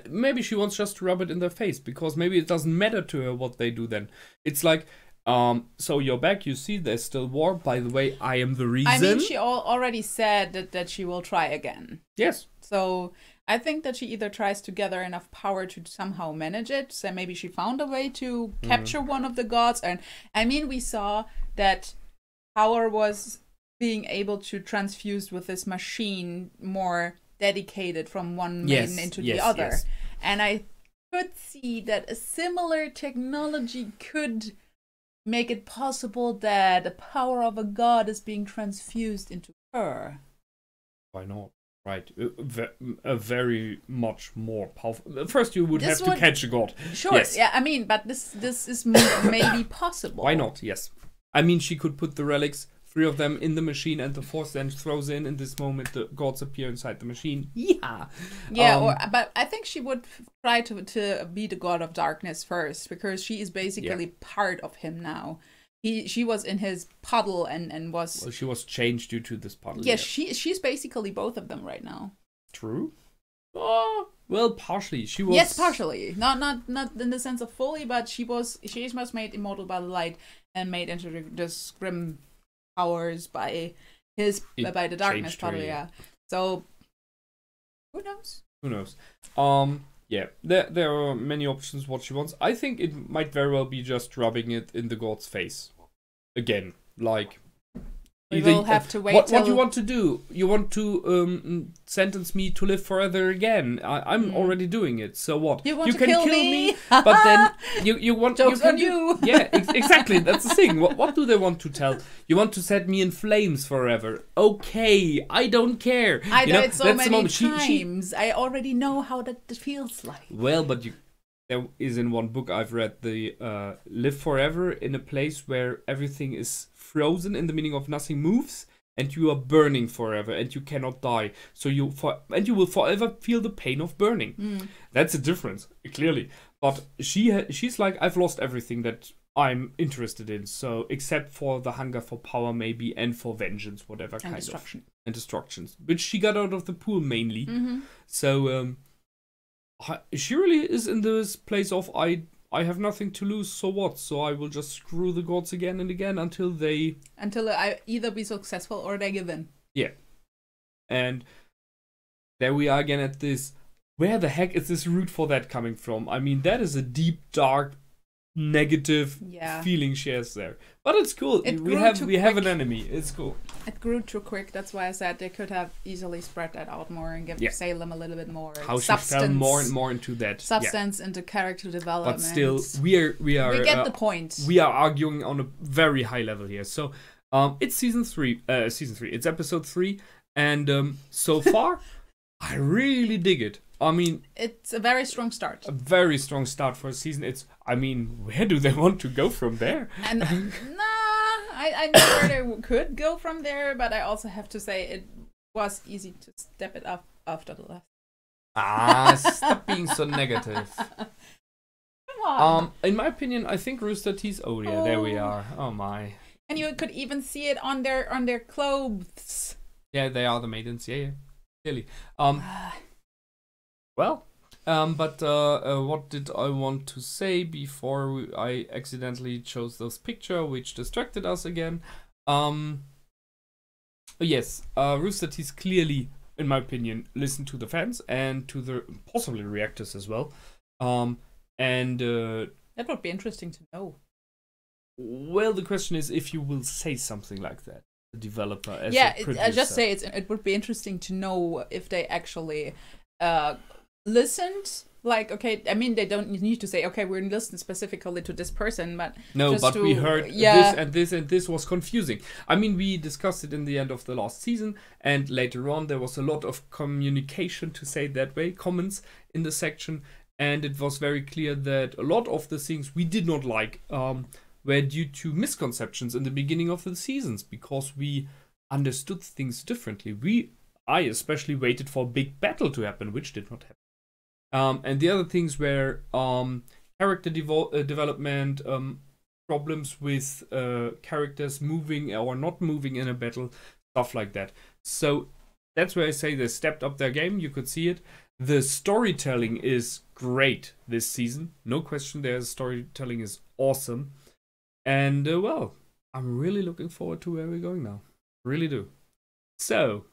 Maybe she wants just to rub it in their face, because maybe it doesn't matter to her what they do then. It's like, so you're back, you see, there's still war. By the way, I am the reason. I mean, she already said that she will try again. Yes. So I think that she either tries to gather enough power to somehow manage it. So maybe she found a way to capture one of the gods. And I mean, we saw that power was being able to transfuse with this machine more dedicated from one maiden into the other. Yes. And I could see that a similar technology could make it possible that the power of a god is being transfused into her. Why not? Right, a very much more powerful. First, you would have to catch a god. Sure, yes. Yeah, I mean, but this is maybe possible. Why not? Yes, I mean, she could put the relics, 3 of them, in the machine, and the 4th then throws in this moment the gods appear inside the machine. Yeah. Yeah, but I think she would try to be the god of darkness first, because she is basically part of him now. She was in his puddle and was... Well, she was changed due to this puddle. Yes, she's basically both of them right now. True. Oh, well, partially. She was... Yes, partially. Not in the sense of fully, but she was made immortal by the light and made into this grim powers by the darkness puddle, yeah. So, who knows? Who knows? Yeah, there are many options what she wants. I think it might very well be just rubbing it in the god's face. Again, like... We will have to wait what you want to do? You want to sentence me to live forever again? I'm already doing it. So what? You want to kill me? But then you want... Jokes on you! Yeah, exactly. That's the thing. What do they want to tell? You want to set me in flames forever? Okay, I don't care. I died so many times. I already know how that feels like. Well, but there is in one book I've read, the live forever in a place where everything is frozen, in the meaning of nothing moves, and you are burning forever, and you cannot die. So you will forever feel the pain of burning. That's a difference, clearly. But she's like, I've lost everything that I'm interested in. So except for the hunger for power, maybe, and for vengeance, whatever kind of, and destructions, which she got out of the pool mainly. So she really is in this place of I have nothing to lose, so what? So I will just screw the gods again and again until I either be successful or they give in. Yeah. And there we are again at this. Where the heck is this root for that coming from? I mean, that is a deep, dark, negative feeling she has there. But it's cool. We have an enemy. It's cool. It grew too quick. That's why I said they could have easily spread that out more and give Salem a little bit more substance. She fell more and more into that substance into character development. But still, we get the point. We are arguing on a very high level here. So it's season 3. It's episode 3, and so far, I really dig it. I mean, it's a very strong start. A very strong start for a season. Where do they want to go from there? And I know where they could go from there, but I also have to say it was easy to step it up after the last. Stop being so negative. Come on. In my opinion, I think Rooster Teeth. Oh yeah, there we are. Oh my. And you could even see it on their clothes. Yeah, they are the maidens. Yeah, clearly. Well, but what did I want to say before I accidentally chose those picture, which distracted us again? Yes, Rooster Teeth clearly, in my opinion, listen to the fans and to the possibly reactors as well. And that would be interesting to know. Well, the question is if you will say something like that, the developer as yeah, a producer. I just say it would be interesting to know if they actually listened. Like, okay, I mean, they don't need to say, okay, we're listening specifically to this person, but no, but we heard this and this and this was confusing. I mean, we discussed it in the end of the last season, and later on there was a lot of communication, to say it that way, comments in the section, and it was very clear that a lot of the things we did not like were due to misconceptions in the beginning of the seasons, because we understood things differently. I especially waited for a big battle to happen, which did not happen. And the other things were character development, problems with characters moving or not moving in a battle, stuff like that. So that's where I say they stepped up their game. You could see it. The storytelling is great this season. No question there. Storytelling is awesome. And, well, I'm really looking forward to where we're going now. Really do. So,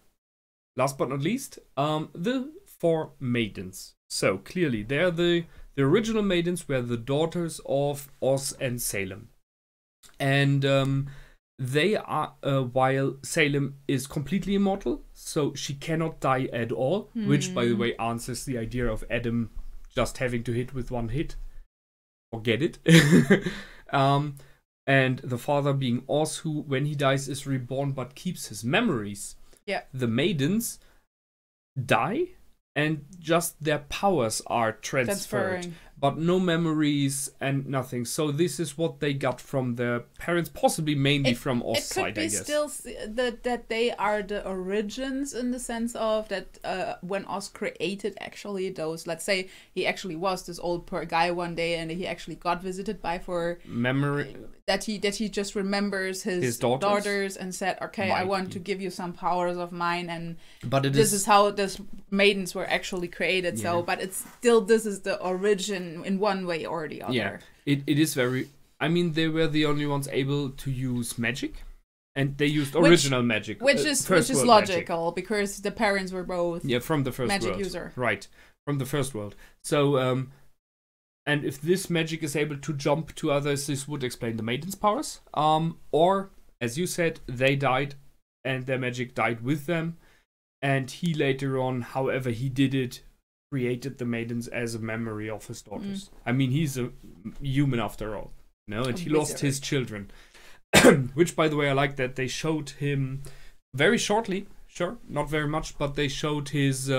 last but not least, the 4 maidens. So, clearly, they're the original maidens were the daughters of Oz and Salem. And they are, while Salem is completely immortal, so she cannot die at all, which, by the way, answers the idea of Adam just having to hit with one hit. Forget it. And the father being Oz, who, when he dies, is reborn but keeps his memories. Yeah. The maidens die, and just their powers are transferred, but no memories and nothing. So this is what they got from their parents, possibly mainly from Oz's side, I guess. It could be still that they are the origins, in the sense of that when Oz created actually those, let's say he actually was this old poor guy one day and he actually got visited by for memory, that he just remembers his daughters and said, okay, I want to give you some powers of mine, and this is how this maidens were actually created. So, but it's still, this is the origin in one way or the other. Yeah, it is very, I mean, they were the only ones able to use magic, and they used original magic, which is logical magic, because the parents were both from the first magic world. User, right, from the first world. So and if this magic is able to jump to others, this would explain the maiden's powers. Or, as you said, they died and their magic died with them, and he later on, however he did it, created the maidens as a memory of his daughters. I mean, he's a human after all, and he lost his children. Which, by the way, I like that they showed him very shortly, sure, not very much, but they showed his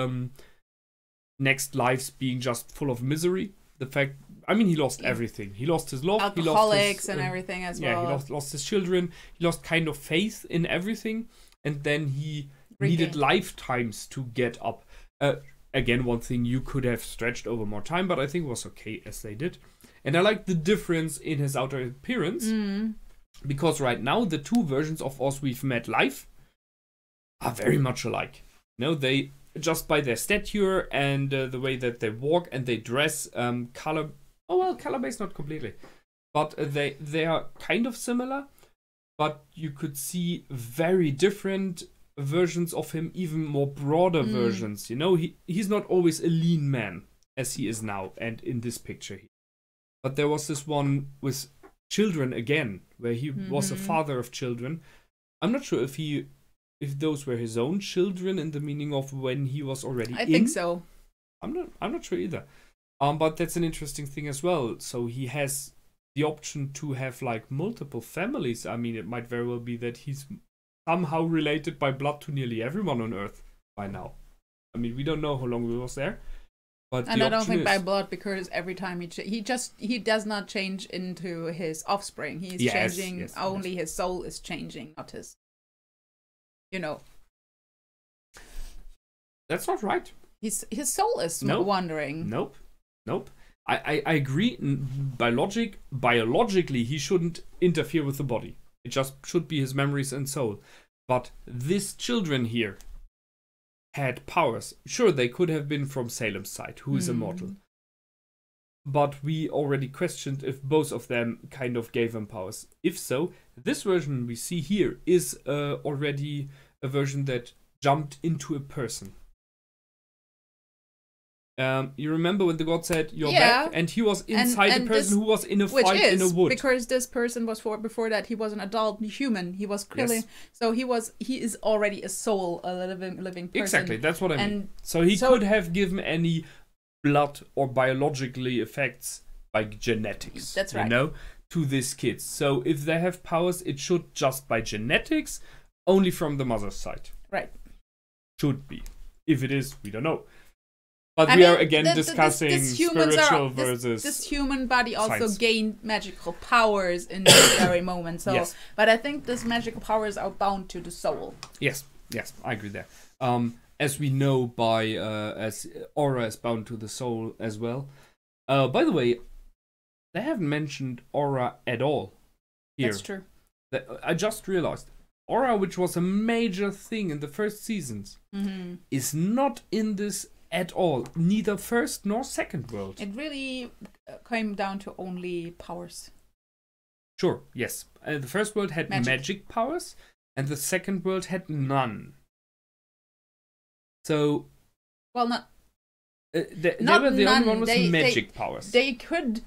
next lives being just full of misery. The fact, I mean, he lost everything. He lost his love. Alcoholics, he lost his, and everything as well. Yeah, he lost his children. He lost kind of faith in everything. And then he needed lifetimes to get up. Again, one thing you could have stretched over more time, but I think it was okay as they did. And I like the difference in his outer appearance. Because right now, the 2 versions of Oz we've met live are very much alike. They, just by their stature and the way that they walk and they dress, color based not completely, but they are kind of similar, but you could see very different versions of him, even more broader versions. He's not always a lean man as he is now and in this picture here, but there was this one with children again, where he was a father of children. I'm not sure if those were his own children in the meaning of when he was already I think so. I'm not sure either. But that's an interesting thing as well. So he has the option to have like multiple families. I mean, it might very well be that he's somehow related by blood to nearly everyone on Earth by now. I mean, we don't know how long he was there. But and I don't think by blood, because every time he does not change into his offspring. He's changing, only his soul is changing, not his. That's not right. His soul is wandering. Nope. I agree. Biologically, he shouldn't interfere with the body. It just should be his memories and soul. But these children here had powers. Sure, they could have been from Salem's side, who is immortal. But we already questioned if both of them kind of gave them powers. If so, this version we see here is already a version that jumped into a person. You remember when the god said, "You're back," and he was inside a person who was in a fight in a wood. Because this person was before that he was an adult human. He was killing, so he is already a soul, a living person. Exactly, that's what I mean. So he could have given any blood or biologically effects by genetics. That's right. You know, to these kids. So if they have powers, it should just by genetics, only from the mother's side. Right. Should be. If it is, we don't know. But we are again discussing spiritual versus this human body also science. gained magical powers in this very moment. So, but I think these magical powers are bound to the soul. Yes, I agree there. As we know by as aura is bound to the soul as well. By the way, they haven't mentioned aura at all here. That's true. I just realized aura, which was a major thing in the first seasons, is not in this at all, neither first nor second world. It really came down to only powers. Sure, yes. The first world had magic powers, and the second world had none. So, well, not. They were the only one with magic powers. They could,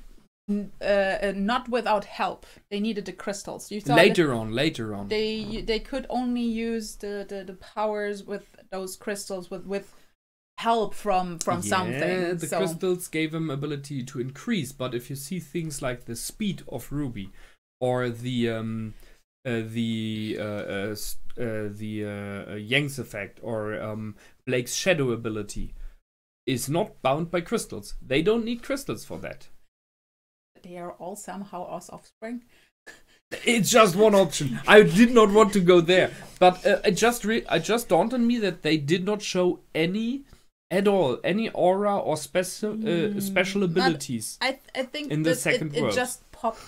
not without help. They needed the crystals. You saw later on. They could only use the powers with those crystals with help from something. The crystals gave them ability to increase, but if you see things like the speed of RWBY or the Yang's effect or Blake's shadow ability is not bound by crystals. They don't need crystals for that. They are all somehow us offspring. It's just one option. I did not want to go there, but it just dawned on me that they did not show any at all, any aura or special abilities. I think in the second world. It just popped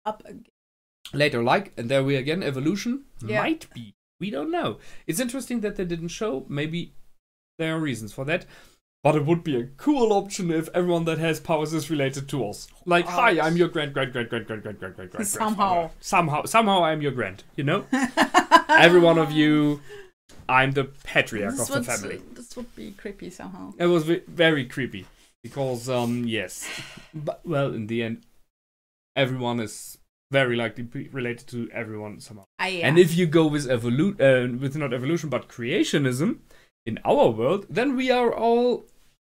up again. Later, and there we again, evolution might be. We don't know. It's interesting that they didn't show. Maybe there are reasons for that. But it would be a cool option if everyone that has powers is related to us. Like, hi, I'm your grand. Somehow I'm your grand. You know, every one of you. I'm the patriarch of the family. This would be creepy somehow. It was very creepy because yes, but well, in the end, everyone is very likely related to everyone somehow. And if you go with not evolution but creationism in our world, then we are all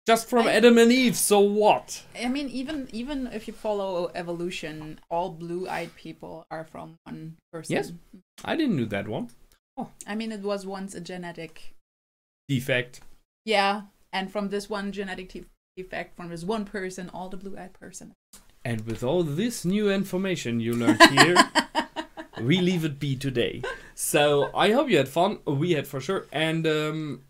just from Adam and Eve. So what? I mean, even if you follow evolution, all blue-eyed people are from one person. Yes, I didn't know that one. I mean, it was once a genetic defect. Yeah, and from this one genetic defect, from this one person, all the blue-eyed person. And with all this new information you learned here, we leave it be today. So I hope you had fun. We had for sure. And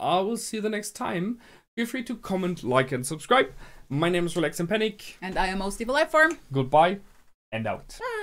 I will see you the next time. Feel free to comment, like, and subscribe. My name is Relax and Panic. And I am Most Evil Life Form. Goodbye and out. Bye.